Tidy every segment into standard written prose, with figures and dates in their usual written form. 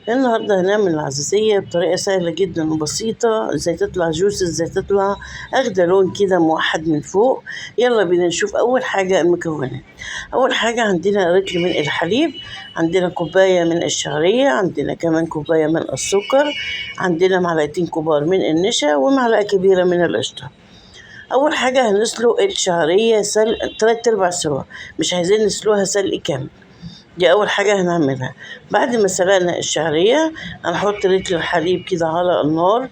النهاردة هنعمل العزيزية بطريقة سهلة جدا وبسيطة، ازاي تطلع جوس، ازاي تطلع اخدة لون كده موحد من فوق. يلا بينا نشوف اول حاجة المكونات. اول حاجة عندنا رتل من الحليب، عندنا كوباية من الشعرية، عندنا كمان كوباية من السكر، عندنا معلقتين كبار من النشا ومعلقة كبيرة من القشطة. اول حاجة هنسلق الشعرية سلق 3/4 سوا، مش عايزين نسلقها سلق كامل. دي أول حاجة هنعملها. بعد ما سلقنا الشعرية هنحط رتل الحليب كده على النار،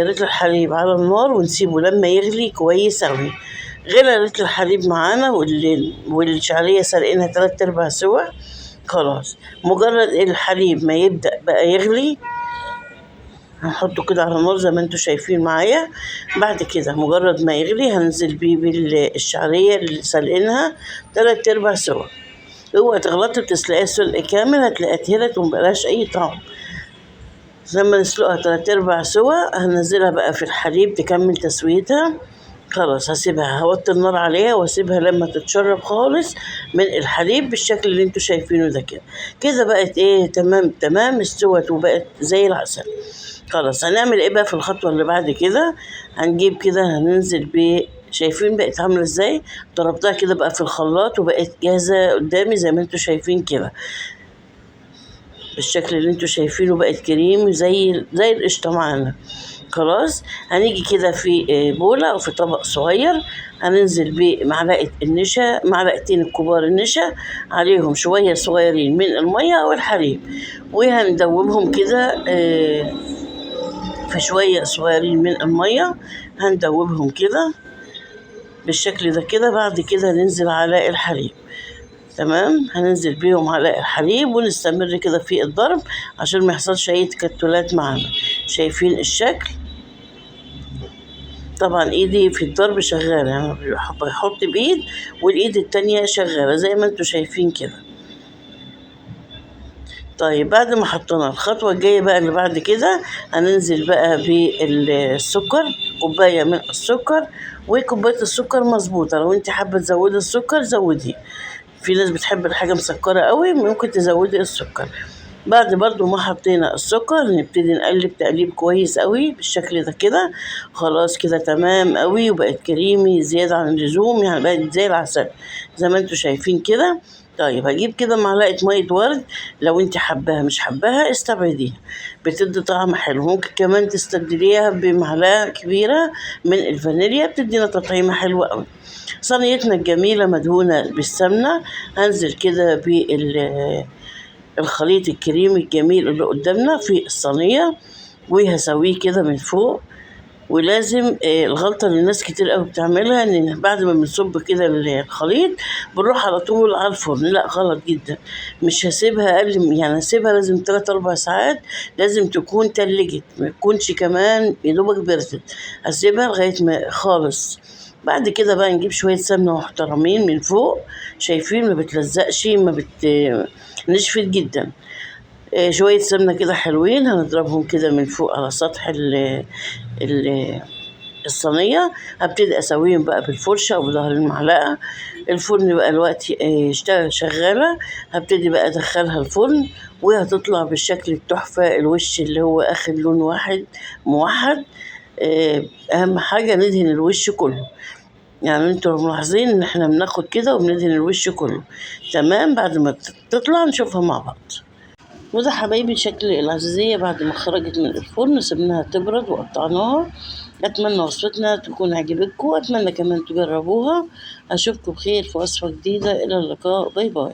رتل الحليب على النار ونسيبه لما يغلي كويس أوي. غلى رتل الحليب معانا والشعرية سلقينها 3/4 سوا. خلاص، مجرد الحليب ما يبدأ بقى يغلي هنحطه كده على النار زي ما انتوا شايفين معايا. بعد كده مجرد ما يغلي هننزل بيه بالشعرية اللي سلقينها 3/4 سوا. اوعي تغلطي وتسلقيها سلق كامل، هتلاقيها اتهرت ومبقالهاش اي طعم. لما نسلقها 3/4 سوا هنزلها بقى في الحليب تكمل تسويتها. خلاص هسيبها، هوطي النار عليها واسيبها لما تتشرب خالص من الحليب بالشكل اللي انتوا شايفينه ده. كده كده بقت ايه، تمام استوت وبقت زي العسل. خلاص هنعمل ايه بقى في الخطوة اللي بعد كده؟ هنجيب كده هننزل شايفين بقت عاملة ازاي؟ ضربتها كده بقى في الخلاط وبقت جاهزة قدامي زي ما انتوا شايفين كده، بالشكل اللي انتوا شايفينه. بقت كريم زي القشطة معانا. خلاص هنيجي كده في بولة او في طبق صغير، هننزل بمعلقة النشا، معلقتين الكبار النشا، عليهم شوية صغيرين من المية او الحليب، وهندوبهم كده في شوية صغيرين من المية. هندوبهم كده بالشكل ده كده. بعد كده ننزل على الحليب. تمام، هننزل بيهم على الحليب ونستمر كده في الضرب عشان ما يحصلش اي تكتلات معانا. شايفين الشكل؟ طبعا ايدي في الضرب شغالة، يعني بحط بايد والايد التانية شغالة زي ما انتوا شايفين كده. طيب بعد ما حطينا، الخطوة الجاية بقى اللي بعد كده هننزل بقى بالسكر، كوباية من السكر. وكوباية السكر مظبوطة، لو انت حابة تزودي السكر زودي، في ناس بتحب الحاجة مسكرة قوي ممكن تزودي السكر. بعد برضو ما حطينا السكر نبتدي نقلب تقليب كويس قوي بالشكل ده كده. خلاص كده تمام قوي وبقت كريمي زيادة عن اللزوم، يعني بقت زي العسل زي ما انتوا شايفين كده. طيب هجيب كده معلقة مية ورد، لو انت حباها، مش حباها استبعديها، بتدي طعم حلو. ممكن كمان تستبدليها بمعلقة كبيرة من الفانيليا، بتدينا تطعيمة حلوة قوي. صينيتنا الجميلة مدهونة بالسمنة، هنزل كده بالخليط الكريمي الجميل اللي قدامنا في الصينية وهسويه كده من فوق. ولازم الغلطة اللي الناس كتير قوي بتعملها ان بعد ما بنصب كده الخليط بنروح على طول على الفرن. لا، غلط جدا. مش هسيبها اقل، يعني هسيبها لازم 3-4 ساعات، لازم تكون تلجت، ما تكونش كمان يدوبك بردت. هسيبها لغاية ما خالص. بعد كده بقى نجيب شوية سمنة محترمين من فوق، شايفين ما بتلزقش، نشفت جدا. شوية سمنة كده حلوين هنضربهم كده من فوق على سطح ال الصينية. هبتدي أسويهم بقى بالفرشة أو بظهر المعلقة. الفرن بقى الوقت شغالة، هبتدي بقى أدخلها الفرن وهتطلع بالشكل التحفة، الوش اللي هو أخد لون واحد موحد. أهم حاجة ندهن الوش كله، يعني انتوا ملاحظين ان احنا بناخد كده وبندهن الوش كله. تمام، بعد ما تطلع نشوفها مع بعض. وده حبايبي شكل العزيزية بعد ما خرجت من الفرن، سبناها تبرد وقطعناها. أتمنى وصفتنا تكون عجبتكم، وأتمنى كمان تجربوها. أشوفكم بخير في وصفة جديدة، إلى اللقاء، باي باي.